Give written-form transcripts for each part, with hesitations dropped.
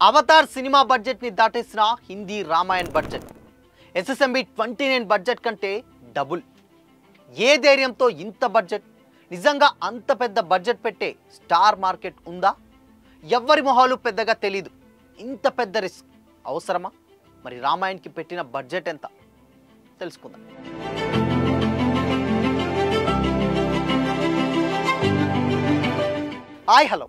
Avatar cinema budget ని దాటేసిన Hindi Ramayan budget SSMB 29 budget కంటే డబుల్. ఏ ధైర్యంతో ఇంత బడ్జెట్? నిజంగా అంత పెద్ద బడ్జెట్ పెట్టే స్టార్ మార్కెట్ ఉందా? ఎవ్వరి మొహాలు పెద్దగా తెలీదు. ఇంత పెద్ద రిస్క్ అవసరమా? మరి రామాయణ్కి పెట్టిన బడ్జెట్ ఎంత తెలుసుకుందాం. Hi hello,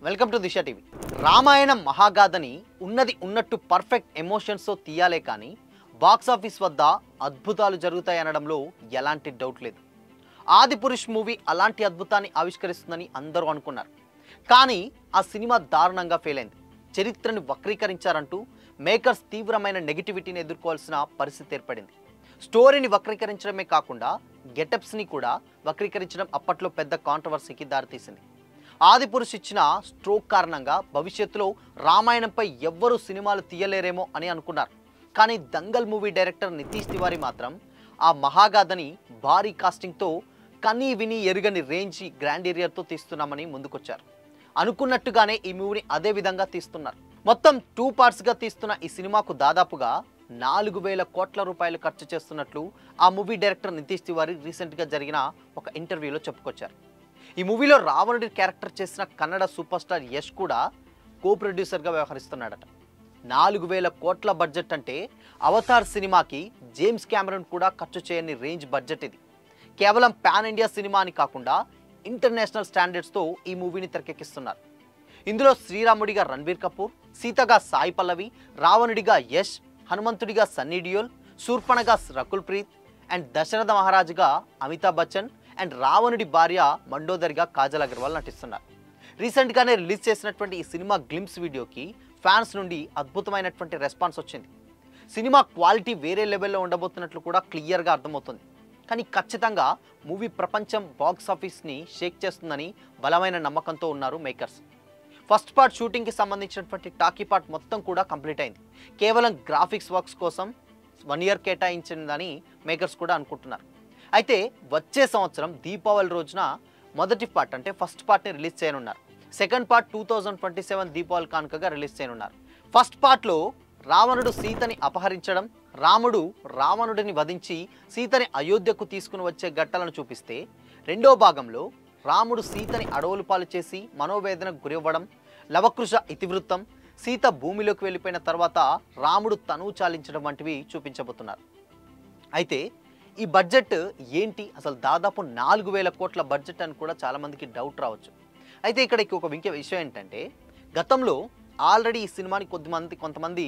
welcome to Disha TV. Ramayanam మహాగాథని ఉన్నది ఉన్నట్టు పర్ఫెక్ట్ ఎమోషన్స్తో తీయాలే కానీ బాక్సాఫీస్ వద్ద అద్భుతాలు జరుగుతాయనడంలో ఎలాంటి డౌట్ లేదు. ఆదిపురుష్ మూవీ అలాంటి అద్భుతాన్ని ఆవిష్కరిస్తుందని అందరూ అనుకున్నారు. కానీ ఆ సినిమా దారుణంగా ఫెయిల్ అయింది. చరిత్రను వక్రీకరించారంటూ మేకర్స్ తీవ్రమైన నెగిటివిటీని ఎదుర్కోవాల్సిన పరిస్థితి ఏర్పడింది. స్టోరీని వక్రీకరించడమే కాకుండా గెటప్స్ని కూడా వక్రీకరించడం అప్పట్లో పెద్ద కాంట్రవర్సీకి దారితీసింది. ఆదిపురుష్ ఇచ్చిన స్ట్రోక్ కారణంగా భవిష్యత్తులో రామాయణంపై ఎవ్వరూ సినిమాలు తీయలేరేమో అని అనుకున్నారు. కానీ దంగల్ మూవీ డైరెక్టర్ నితీష్ తివారీ మాత్రం ఆ మహాగాథని భారీ కాస్టింగ్తో కనీ విని ఎరుగని రేంజ్ గ్రాండీరియర్తో తీస్తున్నామని ముందుకొచ్చారు. అనుకున్నట్టుగానే ఈ మూవీని అదే విధంగా తీస్తున్నారు. మొత్తం 2 పార్ట్స్గా తీస్తున్న ఈ సినిమాకు దాదాపుగా 4,000 కోట్ల రూపాయలు ఖర్చు చేస్తున్నట్లు ఆ మూవీ డైరెక్టర్ నితీష్ తివారీ రీసెంట్గా జరిగిన ఒక ఇంటర్వ్యూలో చెప్పుకొచ్చారు. ఈ మూవీలో రావణుడి క్యారెక్టర్ చేసిన కన్నడ సూపర్ స్టార్ యష్ కూడా కో ప్రొడ్యూసర్గా వ్యవహరిస్తున్నాడట. 4,000 కోట్ల బడ్జెట్ అంటే అవతార్ సినిమాకి జేమ్స్ కెమెరన్ కూడా ఖర్చు చేయని రేంజ్ బడ్జెట్ ఇది. కేవలం పాన్ ఇండియా సినిమా అని కాకుండా ఇంటర్నేషనల్ స్టాండర్డ్స్తో ఈ మూవీని తెరకెక్కిస్తున్నారు. ఇందులో శ్రీరాముడిగా రణబీర్ కపూర్, సీతగా సాయి పల్లవి, రావణుడిగా యష్, హనుమంతుడిగా సన్నీ డియోల్, శూర్పణగా రకుల్ ప్రీత్ అండ్ దశరథ మహారాజుగా అమితాబ్ బచ్చన్ అండ్ రావణుడి భార్య మండోదరిగా కాజల్ అగర్వాల్ నటిస్తున్నారు. రీసెంట్గానే రిలీజ్ చేసినటువంటి ఈ సినిమా గ్లింప్స్ వీడియోకి ఫ్యాన్స్ నుండి అద్భుతమైనటువంటి రెస్పాన్స్ వచ్చింది. సినిమా క్వాలిటీ వేరే లెవెల్లో ఉండబోతున్నట్లు కూడా క్లియర్గా అర్థమవుతుంది. కానీ ఖచ్చితంగా మూవీ ప్రపంచం బాక్స్ ఆఫీస్ని షేక్ చేస్తుందని బలమైన నమ్మకంతో ఉన్నారు మేకర్స్. ఫస్ట్ పార్ట్ షూటింగ్కి సంబంధించినటువంటి టాకీ పార్ట్ మొత్తం కూడా కంప్లీట్ అయింది. కేవలం గ్రాఫిక్స్ వర్క్స్ కోసం 1 year కేటాయించిందని మేకర్స్ కూడా అనుకుంటున్నారు. అయితే వచ్చే సంవత్సరం దీపావళి రోజున మొదటి పార్ట్ అంటే ఫస్ట్ పార్ట్ని రిలీజ్ చేయనున్నారు. సెకండ్ పార్ట్ 2027 దీపావళి కానుకగా రిలీజ్ చేయనున్నారు. ఫస్ట్ పార్ట్లో రావణుడు సీతని అపహరించడం, రాముడు రావణుడిని వధించి సీతని అయోధ్యకు తీసుకుని వచ్చే ఘట్టాలను చూపిస్తే, రెండో భాగంలో రాముడు సీతని అడవులు పాలు చేసి మనోవేదనకు గురివ్వడం, లవకుశ ఇతివృత్తం, సీత భూమిలోకి వెళ్ళిపోయిన తర్వాత రాముడు తనువు చాలించడం వంటివి చూపించబోతున్నారు. అయితే ఈ బడ్జెట్ ఏంటి? అసలు దాదాపు 4,000 కోట్ల బడ్జెట్ అని కూడా చాలామందికి డౌట్ రావచ్చు. అయితే ఇక్కడ ఒక విషయం ఏంటంటే, గతంలో ఆల్రెడీ ఈ సినిమాని కొంతమంది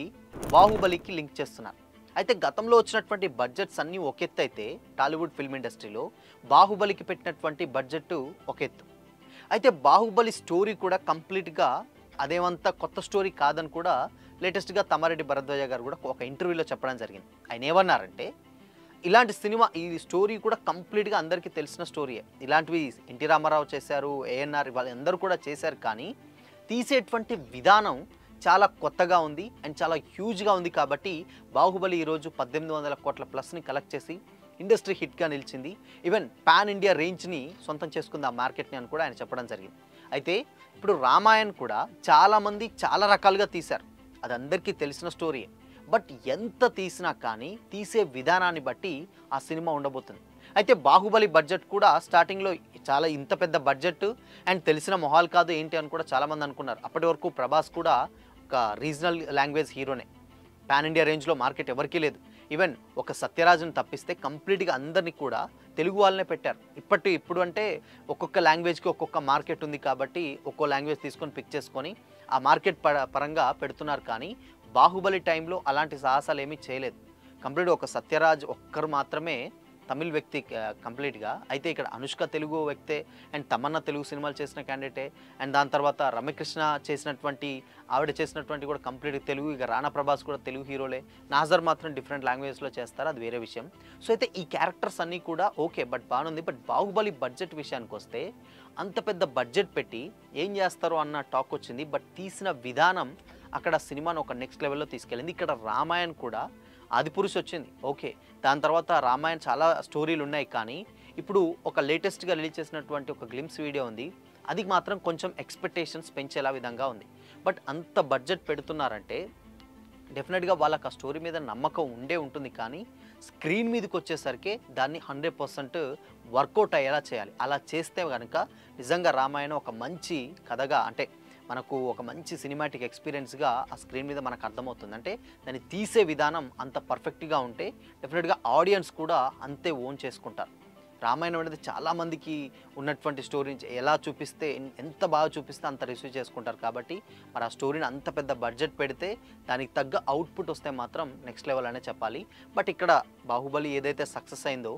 బాహుబలికి లింక్ చేస్తున్నారు. అయితే గతంలో వచ్చినటువంటి బడ్జెట్స్ అన్నీ ఒక ఎత్తు అయితే టాలీవుడ్ ఫిల్మ్ ఇండస్ట్రీలో బాహుబలికి పెట్టినటువంటి బడ్జెట్ ఒక ఎత్తు. అయితే బాహుబలి స్టోరీ కూడా కంప్లీట్గా అదేమంతా కొత్త స్టోరీ కాదని కూడా లేటెస్ట్గా తమ్మారెడ్డి భరద్వాజ గారు కూడా ఒక ఇంటర్వ్యూలో చెప్పడం జరిగింది. ఆయన ఏమన్నారంటే, ఇలాంటి సినిమా ఈ స్టోరీ కూడా కంప్లీట్గా అందరికీ తెలిసిన స్టోరీయే. ఇలాంటివి ఎన్టీ రామారావు చేశారు, ఏఎన్ఆర్ వాళ్ళందరూ కూడా చేశారు. కానీ తీసేటువంటి విధానం చాలా కొత్తగా ఉంది అండ్ చాలా హ్యూజ్గా ఉంది. కాబట్టి బాహుబలి ఈరోజు 1,800 కోట్ల ప్లస్ని కలెక్ట్ చేసి ఇండస్ట్రీ హిట్గా నిలిచింది. ఈవెన్ పాన్ ఇండియా రేంజ్ని సొంతం చేసుకుంది ఆ మార్కెట్ని అని కూడా ఆయన చెప్పడం జరిగింది. అయితే ఇప్పుడు రామాయణ్ కూడా చాలామంది చాలా రకాలుగా తీశారు, అది అందరికీ తెలిసిన స్టోరీయే. బట్ ఎంత తీసినా కానీ తీసే విధానాన్ని బట్టి ఆ సినిమా ఉండబోతుంది. అయితే బాహుబలి బడ్జెట్ కూడా స్టార్టింగ్లో చాలా ఇంత పెద్ద బడ్జెట్ అండ్ తెలిసిన మొహాలు కాదు ఏంటి అని కూడా చాలామంది అనుకున్నారు. అప్పటి వరకు ప్రభాస్ కూడా ఒక రీజనల్ లాంగ్వేజ్ హీరోనే, పాన్ ఇండియా రేంజ్లో మార్కెట్ ఎవరికీ లేదు. ఈవెన్ ఒక సత్యరాజును తప్పిస్తే కంప్లీట్గా అందరినీ కూడా తెలుగు వాళ్ళనే పెట్టారు. ఇప్పుడు అంటే ఒక్కొక్క లాంగ్వేజ్కి ఒక్కొక్క మార్కెట్ ఉంది కాబట్టి ఒక్కో లాంగ్వేజ్ తీసుకొని పిక్ చేసుకొని ఆ మార్కెట్ పరంగా పెడుతున్నారు. కానీ బాహుబలి టైంలో అలాంటి సాహసాలు ఏమీ చేయలేదు. కంప్లీట్ ఒక సత్యరాజ్ ఒక్కరు మాత్రమే తమిళ్ వ్యక్తి కంప్లీట్గా. అయితే ఇక్కడ అనుష్క తెలుగు వ్యక్తే అండ్ తమన్నా తెలుగు సినిమాలు చేసిన క్యాండిడేటే అండ్ దాని తర్వాత రమ్యకృష్ణ ఆవిడ చేసినటువంటి కూడా కంప్లీట్ తెలుగు. ఇక రాణా ప్రభాస్ కూడా తెలుగు హీరోలే. నాజర్ మాత్రం డిఫరెంట్ లాంగ్వేజ్లో చేస్తారు, అది వేరే విషయం. సో అయితే ఈ క్యారెక్టర్స్ అన్నీ కూడా ఓకే, బట్ బాగుంది. బట్ బాహుబలి బడ్జెట్ విషయానికి వస్తే అంత పెద్ద బడ్జెట్ పెట్టి ఏం చేస్తారో అన్న టాక్ వచ్చింది. బట్ తీసిన విధానం అక్కడ సినిమాను ఒక నెక్స్ట్ లెవెల్లో తీసుకెళ్ళింది. ఇక్కడ రామాయణ్ కూడా ఆదిపురుష్ వచ్చింది ఓకే, దాని తర్వాత రామాయణ్ చాలా స్టోరీలు ఉన్నాయి. కానీ ఇప్పుడు ఒక లేటెస్ట్గా రిలీజ్ చేసినటువంటి ఒక గ్లింప్స్ వీడియో ఉంది, అది మాత్రం కొంచెం ఎక్స్పెక్టేషన్స్ పెంచేలా విధంగా ఉంది. బట్ అంత బడ్జెట్ పెడుతున్నారంటే డెఫినెట్గా వాళ్ళకి ఆ స్టోరీ మీద నమ్మకం ఉంటుంది, కానీ స్క్రీన్ మీదకి వచ్చేసరికి దాన్ని 100% వర్కౌట్ అయ్యేలా చేయాలి. అలా చేస్తే కనుక నిజంగా రామాయణం ఒక మంచి కథగా, అంటే మనకు ఒక మంచి సినిమాటిక్ ఎక్స్పీరియన్స్గా ఆ స్క్రీన్ మీద మనకు అర్థమవుతుంది. అంటే దాన్ని తీసే విధానం అంత పర్ఫెక్ట్గా ఉంటే డెఫినెట్గా ఆడియన్స్ కూడా అంతే ఓన్ చేసుకుంటారు. రామాయణం అనేది చాలామందికి ఉన్నటువంటి స్టోరీ ఎలా చూపిస్తే, ఎంత బాగా చూపిస్తే అంత రిసీవ్ చేసుకుంటారు. కాబట్టి మరి ఆ స్టోరీని అంత పెద్ద బడ్జెట్ పెడితే దానికి తగ్గ అవుట్పుట్ వస్తే మాత్రం నెక్స్ట్ లెవెల్ అనే చెప్పాలి. బట్ ఇక్కడ బాహుబలి ఏదైతే సక్సెస్ అయిందో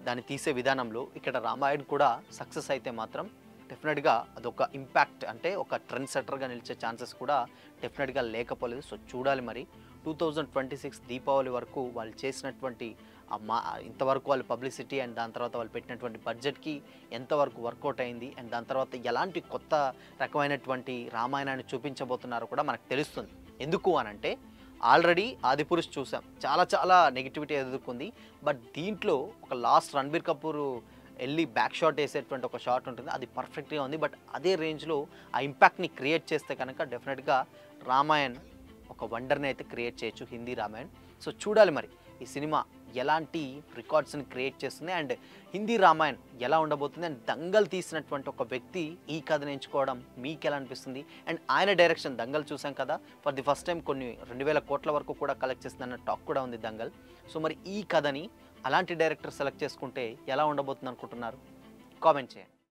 దాన్ని తీసే విధానంలో ఇక్కడ రామాయణ్ కూడా సక్సెస్ అయితే మాత్రం డెఫినెట్గా అదొక ఇంపాక్ట్, అంటే ఒక ట్రెండ్ సెట్టర్గా నిలిచే ఛాన్సెస్ కూడా డెఫినెట్గా లేకపోలేదు. సో చూడాలి మరి 2026 దీపావళి వరకు వాళ్ళు చేసినటువంటి ఇంతవరకు వాళ్ళు పబ్లిసిటీ అండ్ దాని తర్వాత వాళ్ళు పెట్టినటువంటి బడ్జెట్కి ఎంతవరకు వర్కౌట్ అయింది, అండ్ దాని తర్వాత ఎలాంటి కొత్త రకమైనటువంటి రామాయణాన్ని చూపించబోతున్నారో కూడా మనకు తెలుస్తుంది. ఎందుకు అనంటే ఆల్రెడీ ఆదిపురుష్ చూసాం, చాలా నెగిటివిటీ ఎదుర్కొంది. బట్ దీంట్లో ఒక లాస్ట్ రణబీర్ కపూర్ వెళ్ళి బ్యాక్ షాట్ వేసేటువంటి ఒక షాట్ ఉంటుంది, అది పర్ఫెక్ట్గా ఉంది. బట్ అదే రేంజ్లో ఆ ఇంపాక్ట్ని క్రియేట్ చేస్తే కనుక డెఫినెట్గా రామాయణ్ ఒక వండర్ని అయితే క్రియేట్ చేయొచ్చు, హిందీ రామాయణ్. సో చూడాలి మరి ఈ సినిమా ఎలాంటి రికార్డ్స్ని క్రియేట్ చేస్తుంది అండ్ హిందీ రామాయణ్ ఎలా ఉండబోతుంది. అండ్ దంగల్ తీసినటువంటి ఒక వ్యక్తి ఈ కథను ఎంచుకోవడం మీకు ఎలా అనిపిస్తుంది? అండ్ ఆయన డైరెక్షన్, దంగల్ చూసాం కదా, ఫర్ ది ఫస్ట్ టైం కొన్ని 2000 కోట్ల వరకు కూడా కలెక్ట్ చేస్తుందన్న టాక్ కూడా ఉంది దంగల్. సో మరి ఈ కథని అలాంటి డైరెక్టర్ సెలెక్ట్ చేసుకుంటే ఎలా ఉండబోతుంది అనుకుంటున్నారు? కామెంట్ చేయండి.